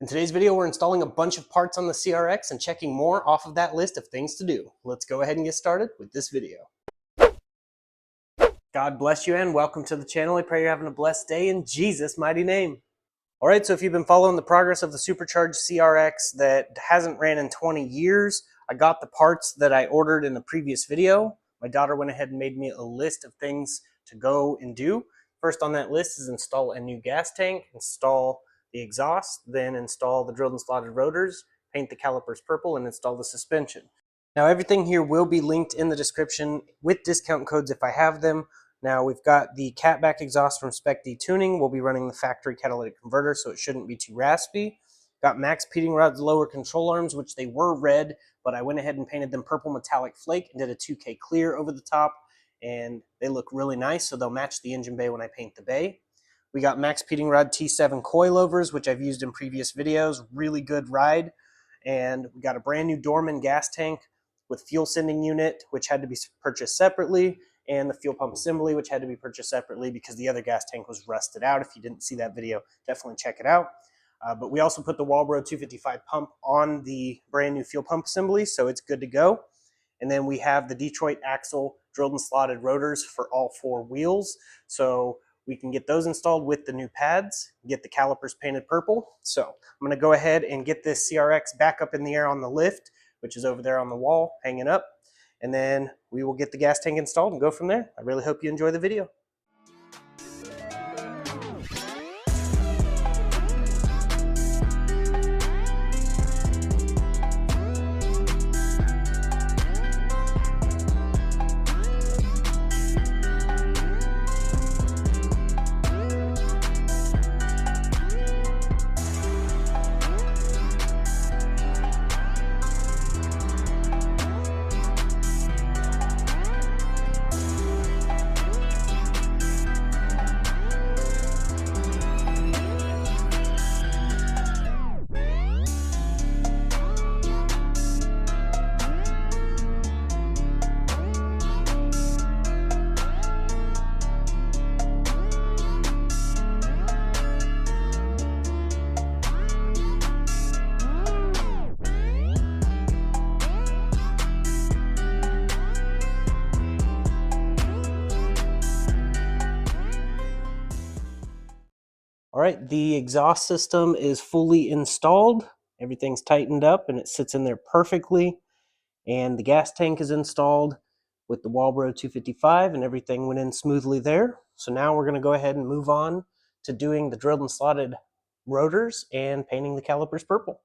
In today's video, we're installing a bunch of parts on the CRX and checking more off of that list of things to do. Let's go ahead and get started with this video. God bless you and welcome to the channel. I pray you're having a blessed day in Jesus' mighty name. All right, so if you've been following the progress of the supercharged CRX that hasn't ran in 20 years, I got the parts that I ordered in the previous video. My daughter went ahead and made me a list of things to go and do. First on that list is install a new gas tank, install the exhaust, then install the drilled and slotted rotors, paint the calipers purple, and install the suspension. Now everything here will be linked in the description with discount codes if I have them. Now we've got the catback exhaust from Spec D Tuning. We'll be running the factory catalytic converter, so it shouldn't be too raspy. Got max heating rods, lower control arms, which they were red, but I went ahead and painted them purple metallic flake and did a 2K clear over the top, and they look really nice, so they'll match the engine bay when I paint the bay. We got max heating rod T7 coilovers, which I've used in previous videos. Really good ride. And we got a brand new Doorman gas tank with fuel sending unit, which had to be purchased separately, and the fuel pump assembly, which had to be purchased separately because the other gas tank was rusted out. If you didn't see that video, definitely check it out. But we also put the Walbro 255 pump on the brand new fuel pump assembly, so it's good to go. And then we have the Detroit axle drilled and slotted rotors for all four wheels. So we can get those installed with the new pads, get the calipers painted purple. So I'm gonna go ahead and get this CRX back up in the air on the lift, which is over there on the wall, hanging up. And then we will get the gas tank installed and go from there. I really hope you enjoy the video. All right, the exhaust system is fully installed. Everything's tightened up and it sits in there perfectly. And the gas tank is installed with the Walbro 255 and everything went in smoothly there. So now we're gonna go ahead and move on to doing the drilled and slotted rotors and painting the calipers purple.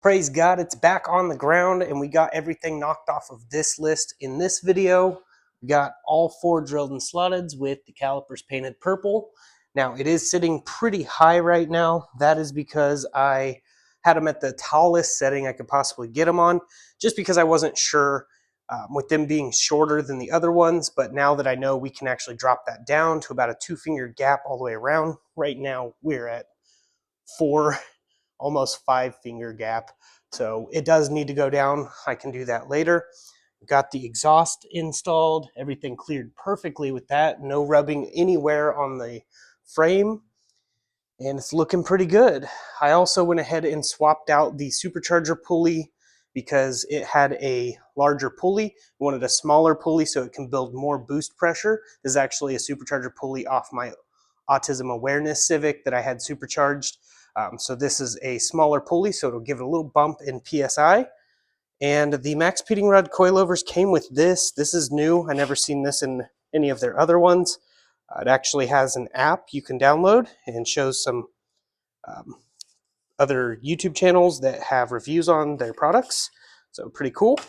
Praise God, it's back on the ground and we got everything knocked off of this list in this video. We got all 4 drilled and slotted with the calipers painted purple. Now it is sitting pretty high right now. That is because I had them at the tallest setting I could possibly get them on, just because I wasn't sure with them being shorter than the other ones. But now that I know we can actually drop that down to about a 2-finger gap all the way around. Right now we're at 4, almost 5-finger gap. So it does need to go down. I can do that later. Got the exhaust installed, everything cleared perfectly with that. No rubbing anywhere on the frame. And it's looking pretty good. I also went ahead and swapped out the supercharger pulley because it had a larger pulley. I wanted a smaller pulley so it can build more boost pressure. This is actually a supercharger pulley off my autism awareness Civic that I had supercharged. So this is a smaller pulley, so it'll give it a little bump in PSI. And the max peating rod coilovers came with this. This is new. I never seen this in any of their other ones. It actually has an app you can download and shows some other YouTube channels that have reviews on their products. So pretty cool.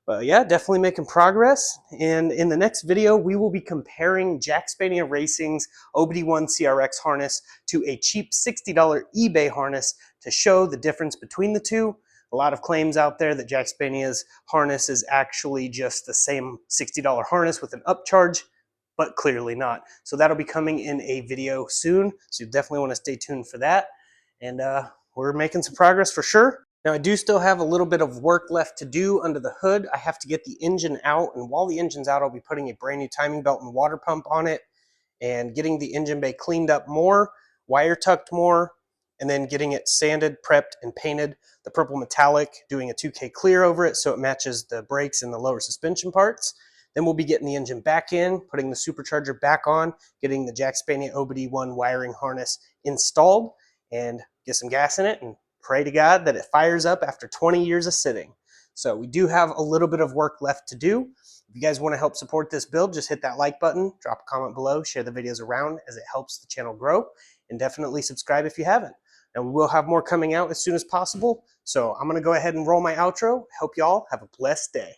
But yeah, definitely making progress. And in the next video, we will be comparing Jackspania Racing's OBD1 CRX harness to a cheap $60 eBay harness to show the difference between the two. A lot of claims out there that Jackspania's harness is actually just the same $60 harness with an upcharge, but clearly not. So that'll be coming in a video soon. So you definitely want to stay tuned for that. And we're making some progress for sure. Now I do still have a little bit of work left to do under the hood. I have to get the engine out, and while the engine's out, I'll be putting a brand new timing belt and water pump on it and getting the engine bay cleaned up more, wire tucked more, and then getting it sanded, prepped, and painted the purple metallic, doing a 2K clear over it so it matches the brakes and the lower suspension parts. Then we'll be getting the engine back in, putting the supercharger back on, getting the Jackspania OBD1 wiring harness installed, and get some gas in it and pray to God that it fires up after 20 years of sitting. So we do have a little bit of work left to do. If you guys want to help support this build, just hit that like button, drop a comment below, share the videos around as it helps the channel grow, and definitely subscribe if you haven't. And we will have more coming out as soon as possible. So I'm going to go ahead and roll my outro. Hope y'all have a blessed day.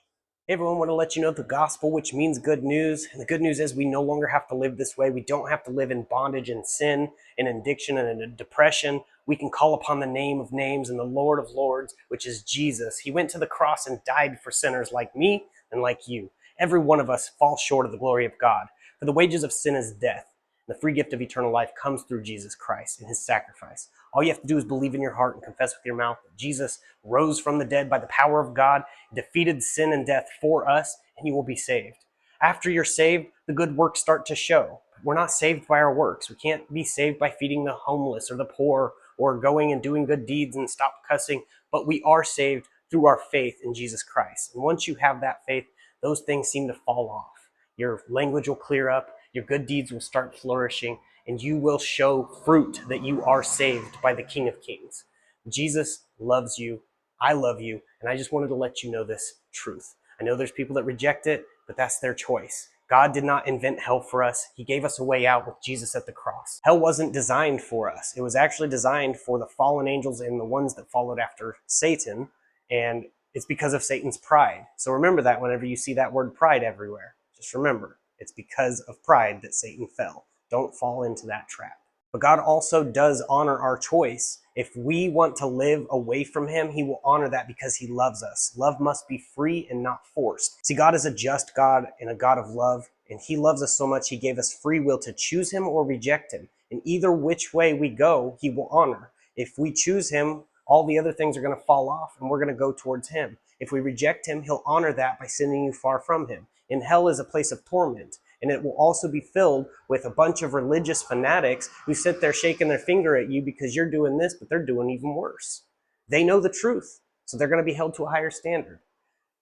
Hey everyone, want to let you know the gospel, which means good news. And the good news is we no longer have to live this way. We don't have to live in bondage and sin and addiction and in depression. We can call upon the name of names and the Lord of lords, which is Jesus. He went to the cross and died for sinners like me and like you. Every one of us falls short of the glory of God. For the wages of sin is death. The free gift of eternal life comes through Jesus Christ and his sacrifice. All you have to do is believe in your heart and confess with your mouth that Jesus rose from the dead by the power of God, defeated sin and death for us, and you will be saved. After you're saved, the good works start to show. We're not saved by our works. We can't be saved by feeding the homeless or the poor or going and doing good deeds and stop cussing, but we are saved through our faith in Jesus Christ. And once you have that faith, those things seem to fall off. Your language will clear up, your good deeds will start flourishing, and you will show fruit that you are saved by the King of Kings. Jesus loves you, I love you, and I just wanted to let you know this truth. I know there's people that reject it, but that's their choice. God did not invent hell for us. He gave us a way out with Jesus at the cross. Hell wasn't designed for us. It was actually designed for the fallen angels and the ones that followed after Satan, and it's because of Satan's pride. So remember that whenever you see that word pride everywhere. Just remember, it's because of pride that Satan fell. Don't fall into that trap. But God also does honor our choice. If we want to live away from him, he will honor that because he loves us. Love must be free and not forced. See, God is a just God and a God of love, and he loves us so much he gave us free will to choose him or reject him. And either which way we go, he will honor. If we choose him, all the other things are going to fall off and we're going to go towards him. If we reject him, he'll honor that by sending you far from him. And hell is a place of torment. And it will also be filled with a bunch of religious fanatics who sit there shaking their finger at you because you're doing this, but they're doing even worse. They know the truth, so they're going to be held to a higher standard.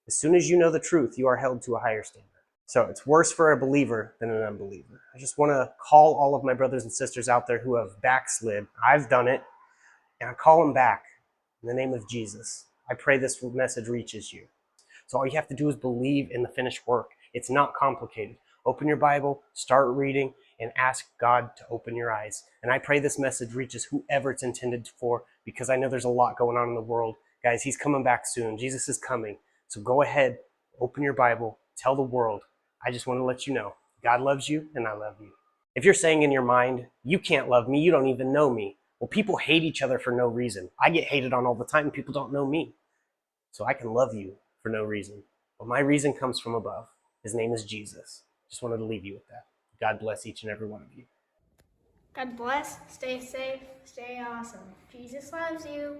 As soon as you know the truth, you are held to a higher standard. So it's worse for a believer than an unbeliever. I just want to call all of my brothers and sisters out there who have backslid. I've done it, and I call them back in the name of Jesus. I pray this message reaches you. So all you have to do is believe in the finished work. It's not complicated. Open your Bible, start reading, and ask God to open your eyes. And I pray this message reaches whoever it's intended for, because I know there's a lot going on in the world, Guys, he's coming back soon. Jesus is coming. So go ahead, open your Bible, tell the world. I just want to let you know, God loves you and I love you. If you're saying in your mind, you can't love me, you don't even know me. Well, people hate each other for no reason. I get hated on all the time and people don't know me. So I can love you for no reason. But my reason comes from above. His name is Jesus. Just wanted to leave you with that. God bless each and every one of you. God bless, stay safe, stay awesome. Jesus loves you.